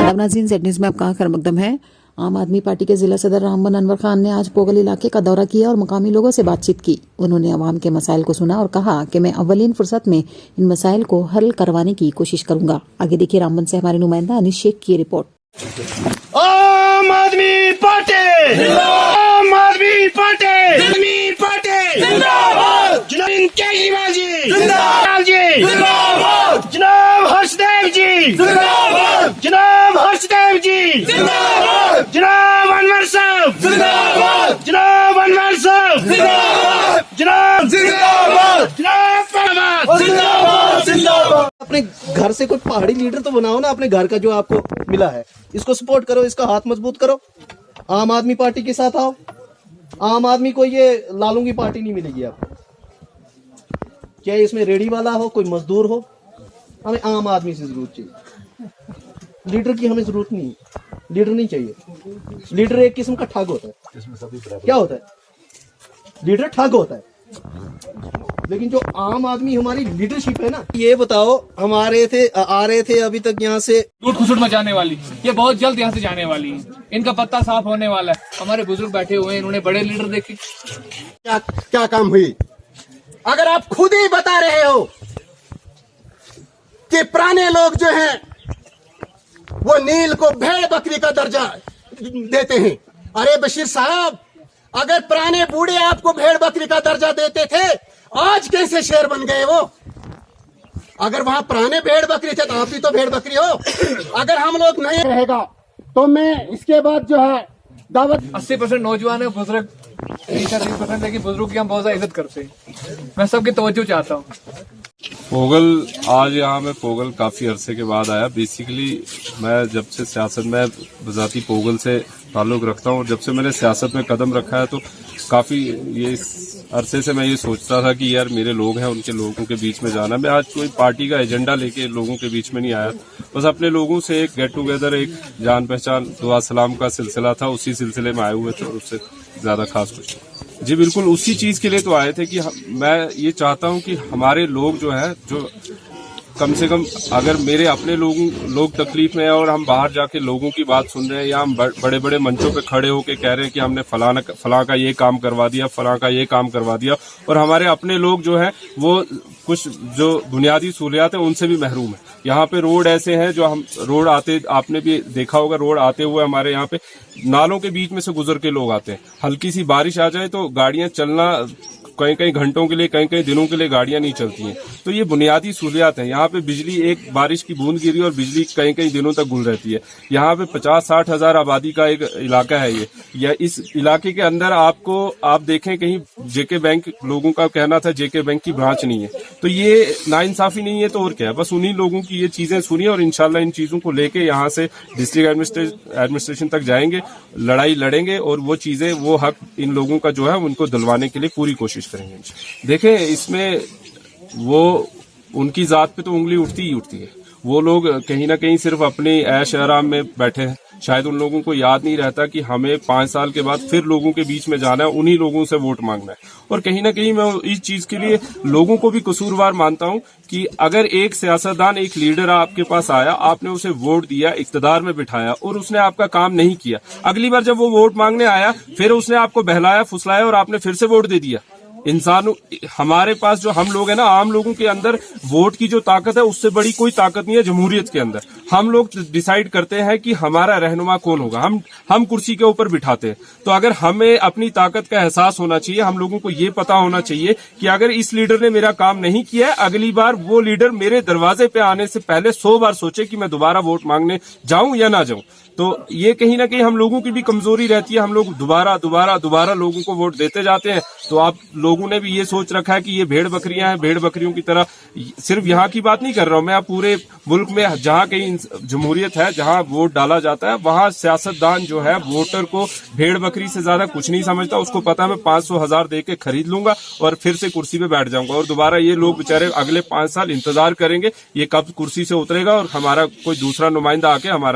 आदाब नाज़रीन, Z news में आपका खैर मकदम है। आम आदमी पार्टी के जिला सदर रामबन अनवर खान ने आज पोगल इलाके का दौरा किया और मुकामी लोगों से बातचीत की। उन्होंने अवाम के मसाइल को सुना और कहा कि मैं अव्वलीन फुर्सत में इन मसाइल को हल करवाने की कोशिश करूंगा। आगे देखिए रामबन से हमारे नुमाइंदा अनिश शेख की रिपोर्ट। आम आदमी पार्टी, आम आदमी पार्टी, आदमी पार्टी जिंदाबाद, जनाब केजरीवाल जी जिंदाबाद, जिंदाबाद जनाब हर्षदेव जी जिंदाबाद, जनाब हर्षदेव जी जिंदाबाद, जनाब अनवर साहब जिंदाबाद, जनाब अनवर साहब जिंदाबाद, जनाब जिंदाबाद, जनाब जिंदाबाद जिंदाबाद। अपने घर से कोई पहाड़ी लीडर तो बनाओ ना, अपने घर का जो आपको मिला है इसको सपोर्ट करो, इसका हाथ मजबूत करो। आम आदमी पार्टी के साथ आओ। आम आदमी को ये लालू की पार्टी नहीं मिलेगी आपको, चाहे इसमें रेडी वाला हो, कोई मजदूर हो, हमें आम आदमी से जरूरत चाहिए। लीडर की हमें जरूरत नहीं, लीडर नहीं चाहिए। लीडर एक किस्म का ठग होता है। क्या होता है? लीडर ठग होता है। लेकिन जो आम आदमी हमारी लीडरशिप है ना, ये बताओ, हम आ रहे थे अभी तक यहाँ से लूट खुसुट मचाने वाली, ये बहुत जल्द यहाँ से जाने वाली है। इनका पत्ता साफ होने वाला है। हमारे बुजुर्ग बैठे हुए हैं, इन्होंने बड़े लीडर देखे। क्या काम हुई? अगर आप खुद ही बता रहे हो कि पुराने लोग जो हैं वो नील को भेड़ बकरी का दर्जा देते हैं। अरे बशीर साहब, अगर पुराने बूढ़े आपको भेड़ बकरी का दर्जा देते थे, आज कैसे शेर बन गए वो? अगर वहां पुराने भेड़ बकरी थे तो आप भी तो भेड़ बकरी हो। अगर हम लोग नहीं रहेगा तो मैं इसके बाद जो है दावत 80% नौजवान है, बुजुर्ग 30% लेकिन बुजुर्ग की हम बहुत ज्यादा इज्जत करते हैं। मैं सबकी तवज्जो चाहता हूँ। पोगल आज यहाँ मैं पोगल काफी अरसे के बाद आया। बेसिकली मैं जब से सियासत में बजाती पोगल से ताल्लुक रखता हूँ, जब से मैंने सियासत में कदम रखा है तो काफी ये अरसे से मैं ये सोचता था कि यार मेरे लोग हैं, उनके लोगों के बीच में जाना। मैं आज कोई पार्टी का एजेंडा लेके लोगों के बीच में नहीं आया, बस अपने लोगों से एक गेट टुगेदर, एक जान पहचान, दुआ सलाम का सिलसिला था, उसी सिलसिले में आए हुए थे और उससे ज्यादा खास कुछ। जी बिल्कुल उसी चीज के लिए तो आए थे कि मैं ये चाहता हूं कि हमारे लोग जो है, जो कम से कम अगर मेरे अपने लोग तकलीफ में है और हम बाहर जाके लोगों की बात सुन रहे हैं या हम बड़े बड़े मंचों पे खड़े होके कह रहे हैं कि हमने फलां का ये काम करवा दिया, फलां का ये काम करवा दिया, और हमारे अपने लोग जो हैं वो कुछ जो बुनियादी सहूलियात है उनसे भी महरूम है। यहाँ पे रोड ऐसे हैं जो हम रोड आते, आपने भी देखा होगा, रोड आते हुए हमारे यहाँ पे नालों के बीच में से गुजर के लोग आते हैं। हल्की सी बारिश आ जाए तो गाड़ियां चलना कई कई घंटों के लिए, कई कई दिनों के लिए गाड़ियां नहीं चलती हैं। तो ये बुनियादी सहूलियात है। यहाँ पे बिजली, एक बारिश की बूंद गिरी और बिजली कई कई दिनों तक गुल रहती है। यहाँ पे 50-60 हजार आबादी का एक इलाका है ये। या इस इलाके के अंदर आप देखें कहीं जेके बैंक, लोगों का कहना था जेके बैंक की ब्रांच नहीं है, तो ये नाइंसाफी नहीं है तो और क्या है। बस उन्हीं लोगों की ये चीजें सुनिए और इंशाल्लाह इन चीजों को लेके यहाँ से डिस्ट्रिक्ट एडमिनिस्ट्रेशन तक जाएंगे, लड़ाई लड़ेंगे और वो चीजें, वो हक इन लोगों का जो है उनको दिलवाने के लिए पूरी कोशिश करेंगे। देखें इसमें वो उनकी जात पे तो उंगली उठती ही उठती है। वो लोग कहीं ना कहीं सिर्फ अपने ऐश आराम में बैठे हैं। शायद उन लोगों को याद नहीं रहता कि हमें 5 साल के बाद फिर लोगों के बीच में जाना है, उन्हीं लोगों से वोट मांगना है। और कहीं ना कहीं मैं इस चीज के लिए लोगों को भी कसूरवार मानता हूं कि अगर एक सियासतदान, एक लीडर आपके पास आया, आपने उसे वोट दिया, इक्तदार में बिठाया और उसने आपका काम नहीं किया, अगली बार जब वो वोट मांगने आया फिर उसने आपको बहलाया फुसलाया और आपने फिर से वोट दे दिया। इंसानों, हमारे पास जो हम लोग हैं ना, आम लोगों के अंदर वोट की जो ताकत है उससे बड़ी कोई ताकत नहीं है जमहूरियत के अंदर। हम लोग डिसाइड करते हैं कि हमारा रहनुमा कौन होगा, हम कुर्सी के ऊपर बिठाते हैं। तो अगर हमें अपनी ताकत का एहसास होना चाहिए, हम लोगों को ये पता होना चाहिए कि अगर इस लीडर ने मेरा काम नहीं किया है, अगली बार वो लीडर मेरे दरवाजे पे आने से पहले 100 बार सोचे कि मैं दोबारा वोट मांगने जाऊं या ना जाऊं। तो ये कहीं ना कहीं हम लोगों की भी कमजोरी रहती है। हम लोग दोबारा लोगों को वोट देते जाते हैं। तो आप लोगों ने भी ये सोच रखा है कि ये भेड़ बकरियां हैं, भेड़ बकरियों की तरह। सिर्फ यहाँ की बात नहीं कर रहा हूं मैं, पूरे मुल्क में जहां कहीं जमहूरियत है, जहां वोट डाला जाता है, वहां सियासतदान जो है वोटर को भेड़ बकरी से ज्यादा कुछ नहीं समझता। उसको पता है मैं 500,000 दे के खरीद लूंगा और फिर से कुर्सी पे बैठ जाऊंगा और दोबारा ये लोग बेचारे अगले 5 साल इंतजार करेंगे ये कब कुर्सी से उतरेगा और हमारा कोई दूसरा नुमाइंदा आके हमारा